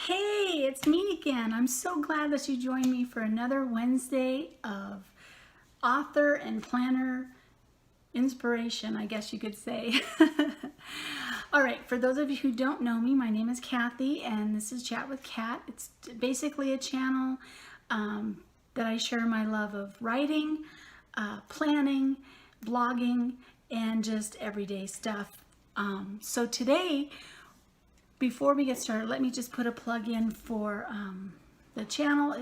Hey, it's me again. I'm so glad that you joined me for another Wednesday of author and planner inspiration, I guess you could say. All right, for those of you who don't know me, my name is Kathy, and this is Chat with Kat. It's basically a channel that I share my love of writing, planning, blogging, and just everyday stuff. So today, before we get started, let me just put a plug in for the channel.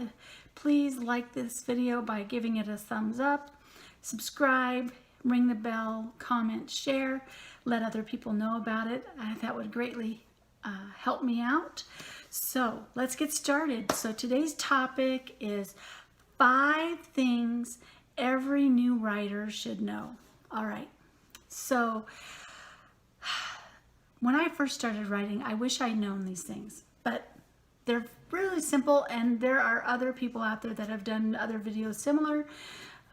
Please like this video by giving it a thumbs up, subscribe, ring the bell, comment, share, let other people know about it. That would greatly help me out. So let's get started. So today's topic is 5 things every new writer should know. All right, so when I first started writing, I wish I'd known these things, but they're really simple, and there are other people out there that have done other videos similar,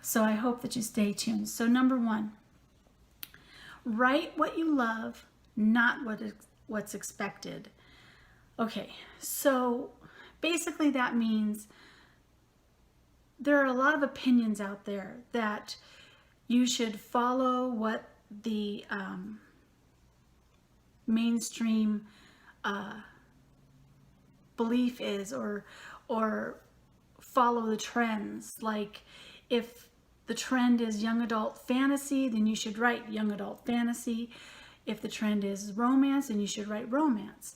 so I hope that you stay tuned. So number 1, write what you love, not what's expected. Okay, so basically that means there are a lot of opinions out there that you should follow what the mainstream belief is, or follow the trends. Like if the trend is young adult fantasy, then you should write young adult fantasy. If the trend is romance, then you should write romance.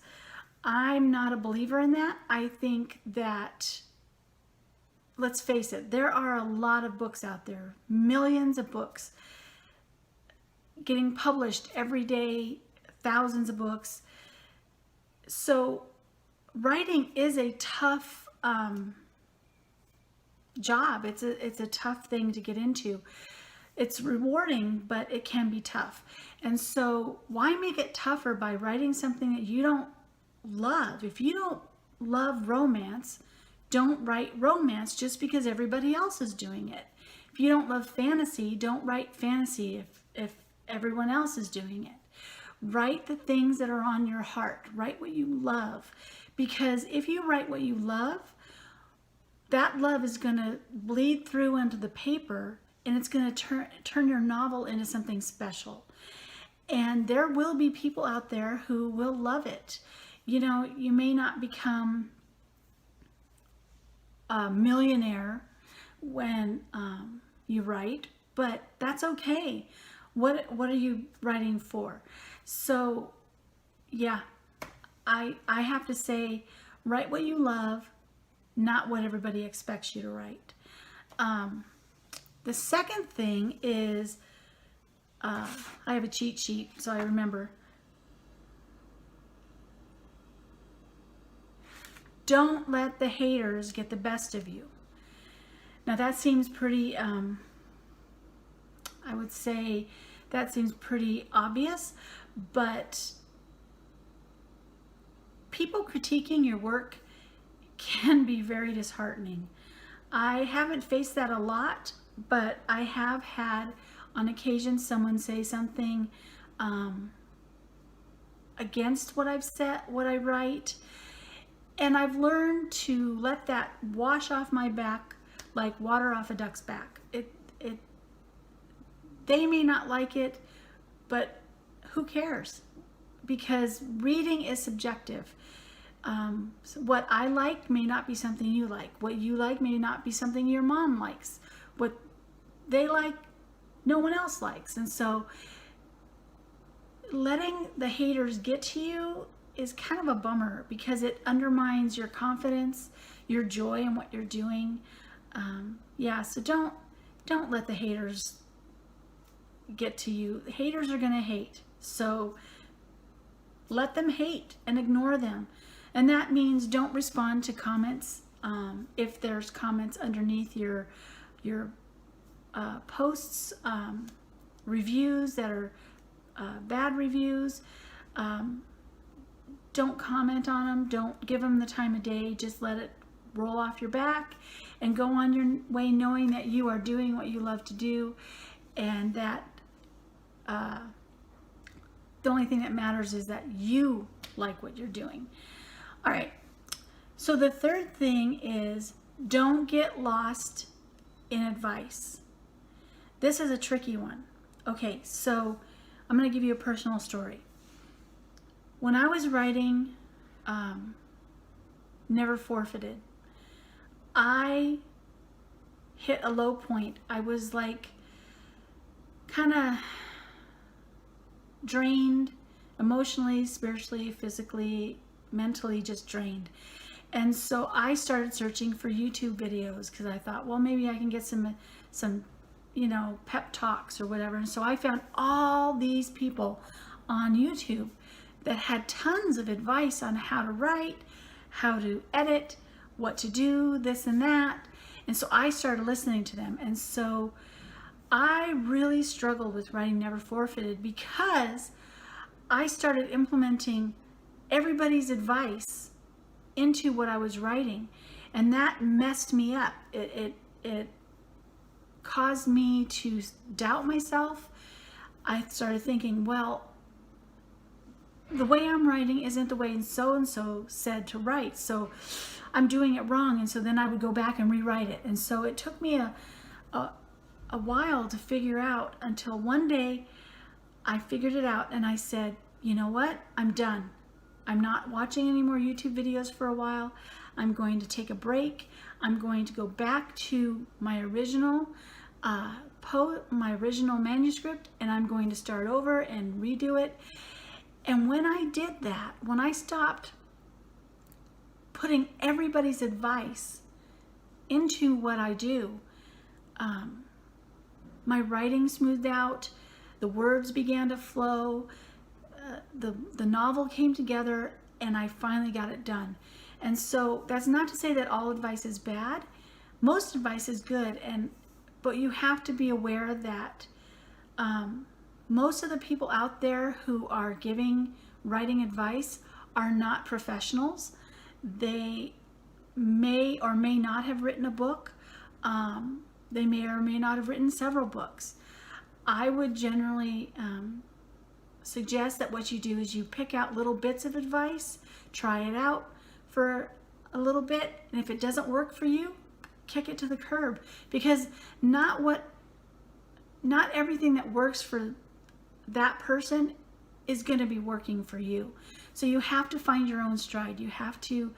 I'm not a believer in that. I think that, let's face it, there are a lot of books out there, millions of books getting published every day, thousands of books. So writing is a tough job. It's a tough thing to get into. It's rewarding, but it can be tough. And so why make it tougher by writing something that you don't love? If you don't love romance, don't write romance just because everybody else is doing it. If you don't love fantasy, don't write fantasy if everyone else is doing it. Write the things that are on your heart. Write what you love. Because if you write what you love, that love is going to bleed through into the paper, and it's going to turn your novel into something special. And there will be people out there who will love it. You know, you may not become a millionaire when you write, but that's okay. What are you writing for? So yeah, I have to say, write what you love, not what everybody expects you to write. The second thing is, I have a cheat sheet, so I remember. Don't let the haters get the best of you. Now that seems pretty, I would say that seems pretty obvious, but people critiquing your work can be very disheartening. I haven't faced that a lot, but I have had on occasion someone say something against what I've said, what I write, and I've learned to let that wash off my back like water off a duck's back. They may not like it, but who cares? Because reading is subjective. So what I like may not be something you like. What you like may not be something your mom likes. What they like, no one else likes. And so letting the haters get to you is kind of a bummer, because it undermines your confidence, your joy in what you're doing. Yeah, so don't let the haters get to you. The haters are going to hate. So let them hate and ignore them. And that means don't respond to comments. If there's comments underneath your posts, reviews that are bad reviews, don't comment on them. Don't give them the time of day. Just let it roll off your back and go on your way, knowing that you are doing what you love to do, and that the only thing that matters is that you like what you're doing. All right, So the third thing is, don't get lost in advice. This is a tricky one. Okay, so I'm going to give you a personal story. When I was writing Never Forfeited, I hit a low point. I was like kind of drained emotionally, spiritually, physically, mentally, just drained. And so I started searching for YouTube videos because I thought, well, maybe I can get some pep talks or whatever. And so I found all these people on YouTube that had tons of advice on how to write, how to edit, what to do, this and that. And so I started listening to them. And so I really struggled with writing Never Forfeited because I started implementing everybody's advice into what I was writing. And that messed me up. It caused me to doubt myself. I started thinking, well, the way I'm writing isn't the way so-and-so said to write, so I'm doing it wrong. And so then I would go back and rewrite it. And so it took me a while to figure out, until one day I figured it out and I said, you know what? I'm done. I'm not watching any more YouTube videos for a while. I'm going to take a break. I'm going to go back to my original manuscript, and I'm going to start over and redo it. And when I did that, when I stopped putting everybody's advice into what I do, my writing smoothed out, the words began to flow, the novel came together, and I finally got it done. And so that's not to say that all advice is bad. Most advice is good, but you have to be aware that most of the people out there who are giving writing advice are not professionals. They may or may not have written a book. They may or may not have written several books. I would generally suggest that what you do is you pick out little bits of advice, try it out for a little bit, and if it doesn't work for you, kick it to the curb, because not everything that works for that person is going to be working for you. So you have to find your own stride. You have to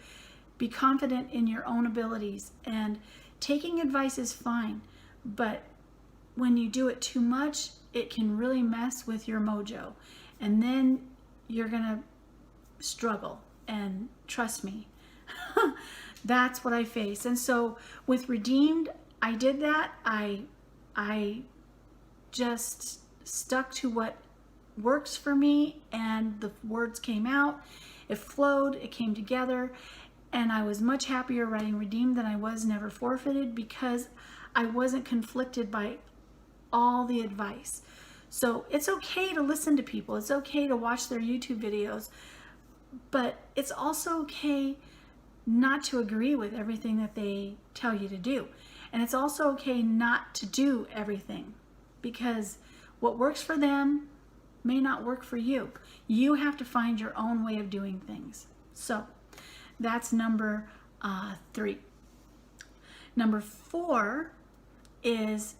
be confident in your own abilities, and taking advice is fine, but when you do it too much, it can really mess with your mojo, and then you're going to struggle. And trust me, that's what I face. And so with Redeemed, I did that. I just stuck to what works for me, and the words came out, it flowed, it came together, and I was much happier writing Redeemed than I was Never Forfeited, because I wasn't conflicted by all the advice. So it's okay to listen to people, it's okay to watch their YouTube videos, but it's also okay not to agree with everything that they tell you to do. And it's also okay not to do everything, because what works for them may not work for you. You have to find your own way of doing things. So that's number 3. Number 4 is,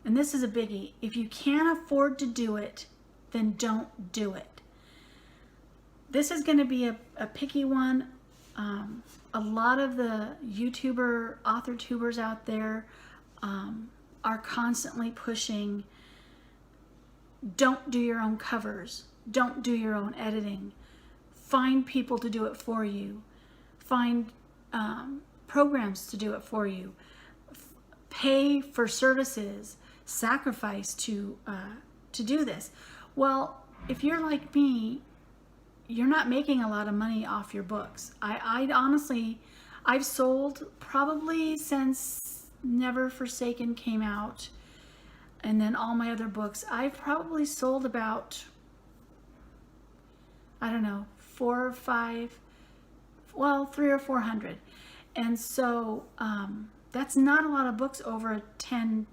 and this is a biggie, if you can't afford to do it, then don't do it. This is going to be a picky one. A lot of the author tubers out there are constantly pushing, don't do your own covers, don't do your own editing, find people to do it for you, find programs to do it for you, pay for services, sacrifice to do this. Well, if you're like me, you're not making a lot of money off your books. I honestly, I've sold probably since Never Forsaken came out, and then all my other books, I've probably sold about, I don't know, 4 or 5, well, 300 or 400. And so that's not a lot of books over a 10,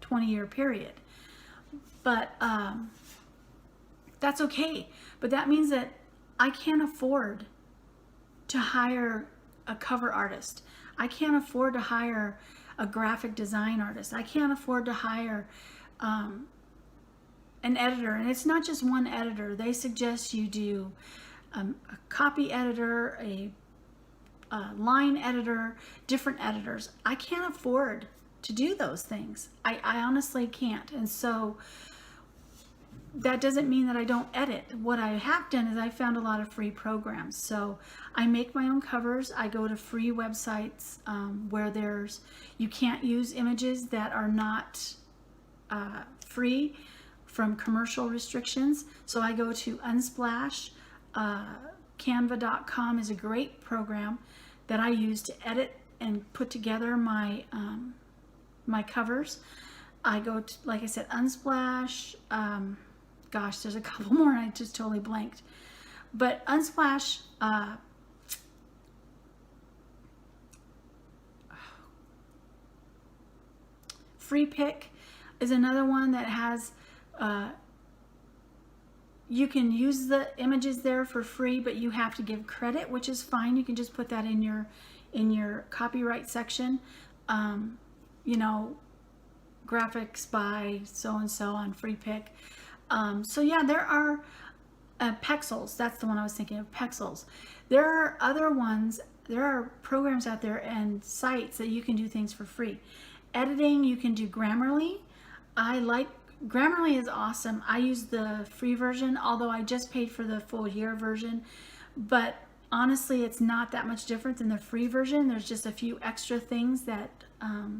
20-year period. But that's okay. But that means that I can't afford to hire a cover artist. I can't afford to hire a graphic design artist. I can't afford to hire an editor. And it's not just one editor. They suggest you do a copy editor, a line editor, different editors. I can't afford to do those things. I honestly can't. And so that doesn't mean that I don't edit. What I have done is I found a lot of free programs. So I make my own covers. I go to free websites where you can't use images that are not free from commercial restrictions. So I go to Unsplash. Canva.com is a great program that I use to edit and put together my my covers. I go to, like I said, Unsplash. Gosh, there's a couple more and I just totally blanked. But Unsplash, Free Pick is another one that has, you can use the images there for free, but you have to give credit, which is fine. You can just put that in your copyright section. You know, graphics by so-and-so on Free Pick. So yeah, there are Pexels. That's the one I was thinking of, Pexels. There are other ones. There are programs out there and sites that you can do things for free. Editing, you can do Grammarly. Grammarly is awesome. I use the free version, although I just paid for the full year version. But honestly, it's not that much different than the free version. There's just a few extra things that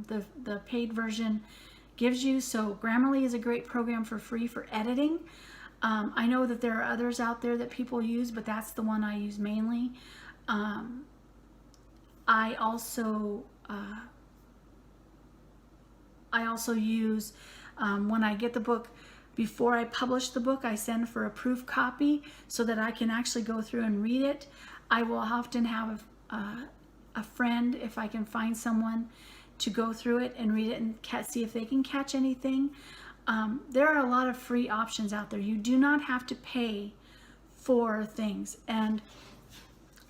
the paid version gives you. So Grammarly is a great program for free for editing. I know that there are others out there that people use, but that's the one I use mainly. I also use, when I get the book, before I publish the book, I send for a proof copy so that I can actually go through and read it. I will often have a friend, if I can find someone, to go through it and read it and see if they can catch anything. There are a lot of free options out there. You do not have to pay for things. And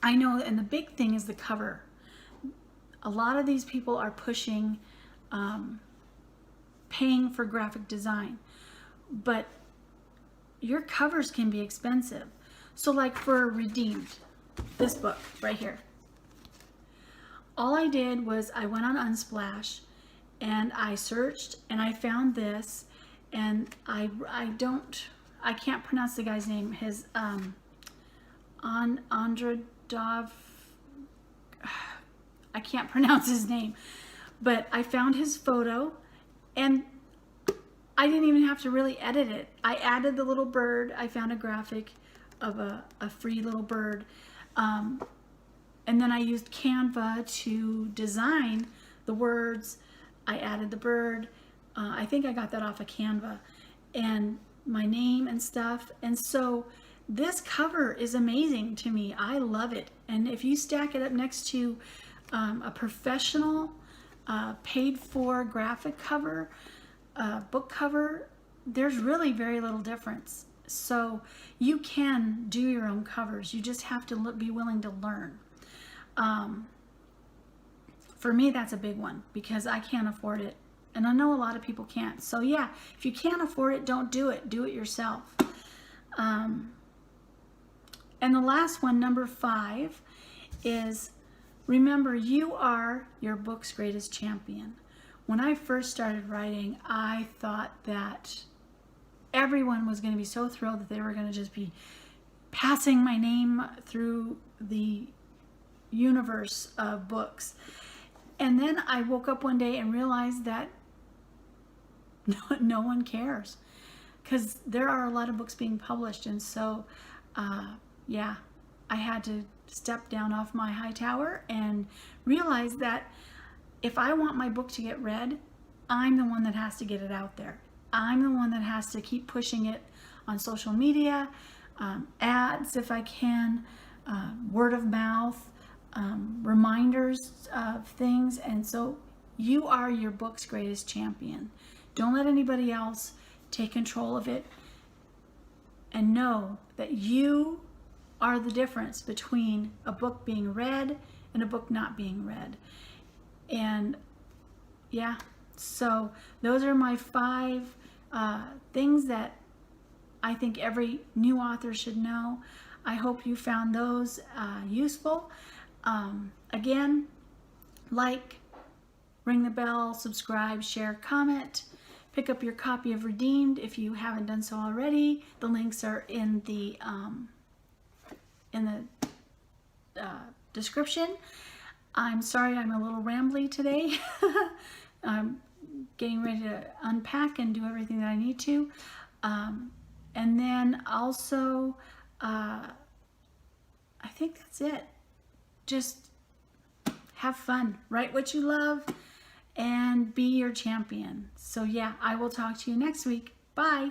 I know, and the big thing is the cover. A lot of these people are pushing paying for graphic design, but your covers can be expensive. So like for Redeemed, this book right here, all I did was I went on Unsplash and I searched and I found this, and I can't pronounce the guy's name. His Andradov, I can't pronounce his name, but I found his photo and I didn't even have to really edit it. I added the little bird. I found a graphic of a free little bird. And then I used Canva to design the words. I added the bird. I think I got that off of Canva, and my name and stuff. And so this cover is amazing to me. I love it. And if you stack it up next to a professional paid for graphic cover, book cover, there's really very little difference. So you can do your own covers. You just have to be willing to learn. For me, that's a big one because I can't afford it. And I know a lot of people can't. So yeah, if you can't afford it, don't do it. Do it yourself. And the last one, number 5, is remember, you are your book's greatest champion. When I first started writing, I thought that everyone was going to be so thrilled that they were going to just be passing my name through the universe of books. And then I woke up one day and realized that no one cares, because there are a lot of books being published. And so yeah, I had to step down off my high tower and realize that if I want my book to get read, I'm the one that has to get it out there. I'm the one that has to keep pushing it on social media, ads if I can, word of mouth, reminders of things. And so you are your book's greatest champion. Don't let anybody else take control of it, and know that you are the difference between a book being read and a book not being read. And yeah, so those are my 5 things that I think every new author should know. I hope you found those useful. Again, like, ring the bell, subscribe, share, comment. Pick up your copy of Redeemed if you haven't done so already. The links are in the description. I'm sorry I'm a little rambly today. I'm getting ready to unpack and do everything that I need to. And then also, I think that's it. Just have fun, write what you love, and be your champion. So yeah, I will talk to you next week. Bye.